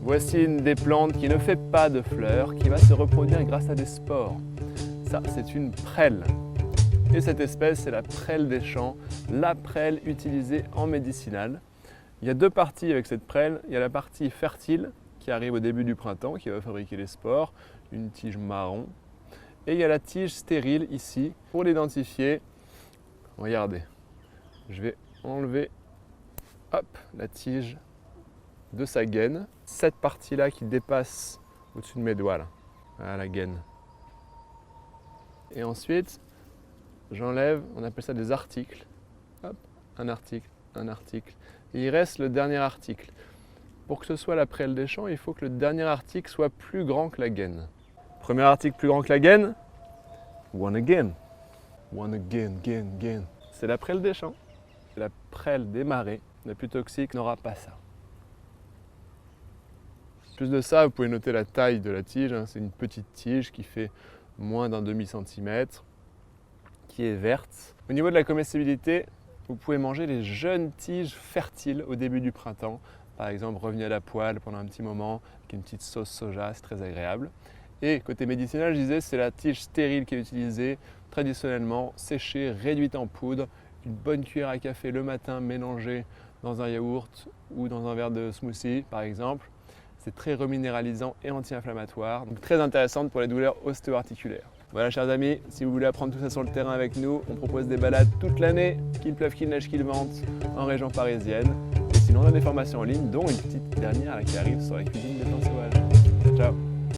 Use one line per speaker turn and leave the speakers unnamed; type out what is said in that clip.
Voici une des plantes qui ne fait pas de fleurs, qui va se reproduire grâce à des spores. Ça, c'est une prêle. Et cette espèce, c'est la prêle des champs, la prêle utilisée en médicinal. Il y a deux parties avec cette prêle. Il y a la partie fertile, qui arrive au début du printemps, qui va fabriquer les spores, une tige marron. Et il y a la tige stérile ici. Pour l'identifier, regardez, je vais enlever la tige de sa gaine. Cette partie-là qui dépasse au-dessus de mes doigts, là, à la gaine. Et ensuite, j'enlève, on appelle ça des articles. Hop, un article, un article. Et il reste le dernier article. Pour que ce soit la prêle des champs, il faut que le dernier article soit plus grand que la gaine. Premier article plus grand que la gaine, one again. One again, again, again. C'est la prêle des champs. La prêle des marais, la plus toxique, n'aura pas ça. Plus de ça, vous pouvez noter la taille de la tige. C'est une petite tige qui fait moins d'un demi-centimètre, qui est verte. Au niveau de la comestibilité, vous pouvez manger les jeunes tiges fertiles au début du printemps. Par exemple, revenir à la poêle pendant un petit moment, avec une petite sauce soja, c'est très agréable. Et côté médicinal, je disais, c'est la tige stérile qui est utilisée traditionnellement, séchée, réduite en poudre, une bonne cuillère à café le matin mélangée dans un yaourt ou dans un verre de smoothie par exemple. C'est très reminéralisant et anti-inflammatoire, donc très intéressante pour les douleurs ostéo-articulaires. Voilà chers amis, si vous voulez apprendre tout ça sur le terrain avec nous, on propose des balades toute l'année, qu'il pleuve, qu'il neige, qu'il vente, en région parisienne. Et sinon on a des formations en ligne, dont une petite dernière là, qui arrive sur la cuisine des plantes sauvages. Ciao.